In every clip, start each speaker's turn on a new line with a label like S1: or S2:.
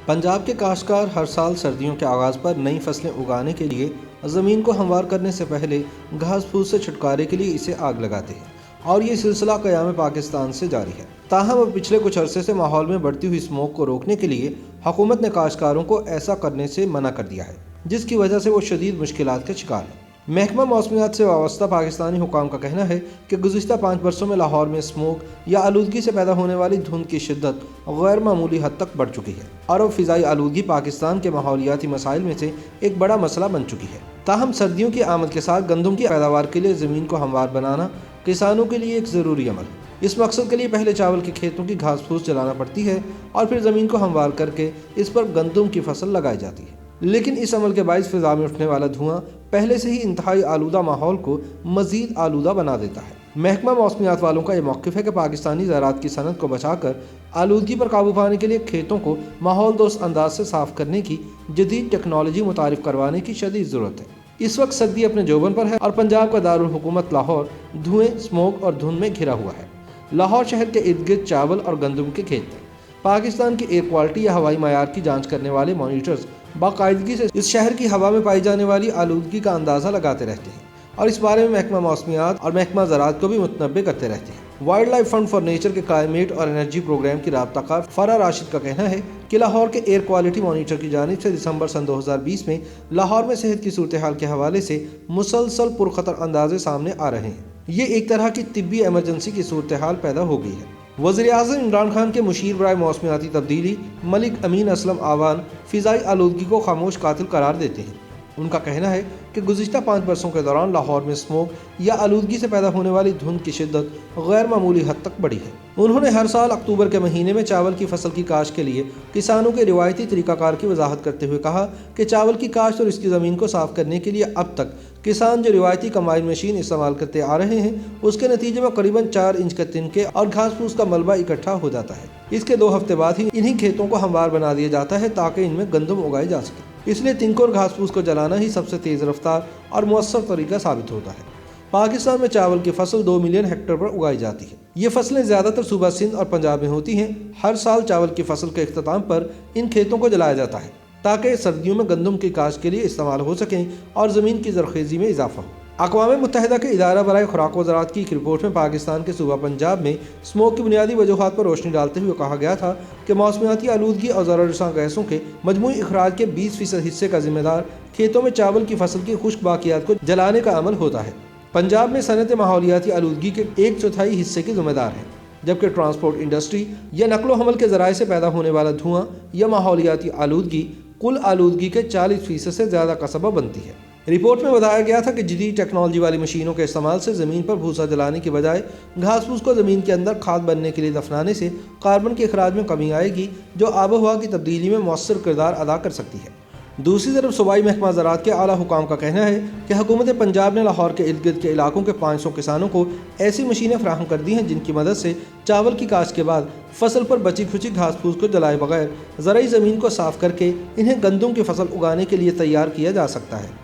S1: پنجاب کے کاشتکار ہر سال سردیوں کے آغاز پر نئی فصلیں اگانے کے لیے زمین کو ہموار کرنے سے پہلے گھاس پھوس سے چھٹکارے کے لیے اسے آگ لگاتے ہیں اور یہ سلسلہ قیام پاکستان سے جاری ہے۔ تاہم اب پچھلے کچھ عرصے سے ماحول میں بڑھتی ہوئی اسموگ کو روکنے کے لیے حکومت نے کاشتکاروں کو ایسا کرنے سے منع کر دیا ہے، جس کی وجہ سے وہ شدید مشکلات کے شکار ہیں۔ محکمہ موسمیات سے وابستہ پاکستانی حکام کا کہنا ہے کہ گزشتہ 5 برسوں میں لاہور میں اسموگ یا آلودگی سے پیدا ہونے والی دھند کی شدت غیر معمولی حد تک بڑھ چکی ہے اور اب فضائی آلودگی پاکستان کے ماحولیاتی مسائل میں سے ایک بڑا مسئلہ بن چکی ہے۔ تاہم سردیوں کی آمد کے ساتھ گندم کی پیداوار کے لیے زمین کو ہموار بنانا کسانوں کے لیے ایک ضروری عمل ہے۔ اس مقصد کے لیے پہلے چاول کے کھیتوں کی گھاس پھوس جلانا پڑتی ہے اور پھر زمین کو ہموار کر کے اس پر گندم کی فصل لگائی جاتی ہے، لیکن اس عمل کے باعث فضا میں اٹھنے والا دھواں پہلے سے ہی انتہائی آلودہ ماحول کو مزید آلودہ بنا دیتا ہے۔ محکمہ موسمیات والوں کا یہ موقف ہے کہ پاکستانی زراعت کی صنعت کو بچا کر آلودگی پر قابو پانے کے لیے کھیتوں کو ماحول دوست انداز سے صاف کرنے کی جدید ٹیکنالوجی متعارف کروانے کی شدید ضرورت ہے۔ اس وقت سردی اپنے جوبن پر ہے اور پنجاب کا دارالحکومت لاہور دھوئیں، اسموگ اور دھند میں گھرا ہوا ہے۔ لاہور شہر کے ارد گرد چاول اور گندم کے کھیت ہیں۔ پاکستان کی ایئر کوالٹی یا ہوائی معیار کی جانچ کرنے والے مانیٹرز باقاعدگی سے اس شہر کی ہوا میں پائی جانے والی آلودگی کا اندازہ لگاتے رہتے ہیں اور اس بارے میں محکمہ موسمیات اور محکمہ زراعت کو بھی متنبع کرتے رہتے ہیں۔ Wild life fund for nature کے کلائمیٹ اور انرجی پروگرام کی رابطہ کار فرح راشد کا کہنا ہے کہ لاہور کے ایئر کوالٹی مانیٹر کی جانب سے دسمبر سن 2020 میں لاہور میں صحت کی صورتحال کے حوالے سے مسلسل پرخطر اندازے سامنے آ رہے ہیں۔ یہ ایک طرح کی طبی ایمرجنسی کی صورتحال پیدا ہو گئی ہے۔ وزیر اعظم عمران خان کے مشیر برائے موسمیاتی تبدیلی ملک امین اسلم آوان فضائی آلودگی کو خاموش قاتل قرار دیتے ہیں۔ ان کا کہنا ہے کہ گزشتہ 5 برسوں کے دوران لاہور میں اسموگ یا آلودگی سے پیدا ہونے والی دھند کی شدت غیر معمولی حد تک بڑھی ہے۔ انہوں نے ہر سال اکتوبر کے مہینے میں چاول کی فصل کی کاشت کے لیے کسانوں کے روایتی طریقہ کار کی وضاحت کرتے ہوئے کہا کہ چاول کی کاشت اور اس کی زمین کو صاف کرنے کے لیے اب تک کسان جو روایتی کمبائن مشین استعمال کرتے آ رہے ہیں، اس کے نتیجے میں قریباً 4 انچ کے تنکے اور گھاس پھوس کا ملبہ اکٹھا ہو جاتا ہے۔ اس کے 2 ہفتے بعد ہی انہی کھیتوں کو ہموار بنا دیا جاتا ہے تاکہ ان میں گندم اگائی جا سکے۔ اس لیے تنکوں اور گھاس پھوس کو جلانا ہی سب سے تیز رفتار اور مؤثر طریقہ ثابت ہوتا ہے۔ پاکستان میں چاول کی فصل 2 ملین ہیکٹر پر اگائی جاتی ہے۔ یہ فصلیں زیادہ تر صوبہ سندھ اور پنجاب میں ہوتی ہیں۔ ہر سال چاول کی فصل کے اختتام پر ان کھیتوں کو جلایا جاتا ہے تاکہ سردیوں میں گندم کی کاشت کے لیے استعمال ہو سکیں اور زمین کی زرخیزی میں اضافہ ہو۔ اقوام متحدہ کے ادارہ برائے خوراک و زراعت کی ایک رپورٹ میں پاکستان کے صوبہ پنجاب میں اسموگ کی بنیادی وجوہات پر روشنی ڈالتے ہوئے کہا گیا تھا کہ موسمیاتی آلودگی اور ضرر رساں گیسوں کے مجموعی اخراج کے 20% حصے کا ذمہ دار کھیتوں میں چاول کی فصل کی خشک باقیات کو جلانے کا عمل ہوتا ہے۔ پنجاب میں صنعت ماحولیاتی آلودگی کے 1/4 حصے کی ذمہ دار ہے، جبکہ ٹرانسپورٹ انڈسٹری یا نقل و حمل کے ذرائع سے پیدا ہونے والا دھواں یا ماحولیاتی آلودگی کل آلودگی کے 40% سے زیادہ کا سبب بنتی ہے۔ رپورٹ میں بتایا گیا تھا کہ جدید ٹیکنالوجی والی مشینوں کے استعمال سے زمین پر بھوسا جلانے کی بجائے گھاس پھوس کو زمین کے اندر کھاد بننے کے لیے دفنانے سے کاربن کے اخراج میں کمی آئے گی، جو آب و ہوا کی تبدیلی میں مؤثر کردار ادا کر سکتی ہے۔ دوسری طرف صوبائی محکمہ زراعت کے اعلیٰ حکام کا کہنا ہے کہ حکومت پنجاب نے لاہور کے ارد گرد کے علاقوں کے 500 کسانوں کو ایسی مشینیں فراہم کر دی ہیں جن کی مدد سے چاول کی کاشت کے بعد فصل پر بچی کھچی گھاس پھوس کو جلائے بغیر زرعی زمین کو صاف کر کے انہیں گندم کی فصل اگانے کے لیے تیار کیا جا سکتا ہے۔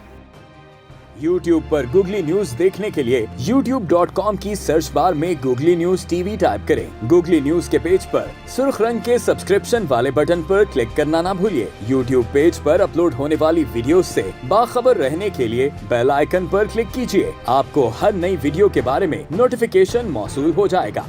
S2: YouTube پر گوگلی نیوز دیکھنے کے لیے youtube.com کی سرچ بار میں googly news T V type کریں۔ گوگلی نیوز کے پیج پر سرخ رنگ کے سبسکرپشن والے بٹن پر کلک کرنا نہ بھولیے۔ YouTube پیج پر اپلوڈ ہونے والی ویڈیوز سے باخبر رہنے کے لیے بیل آئیکن پر کلک کیجیے۔ آپ کو ہر نئی ویڈیو کے بارے میں نوٹیفیکیشن موصول ہو جائے گا۔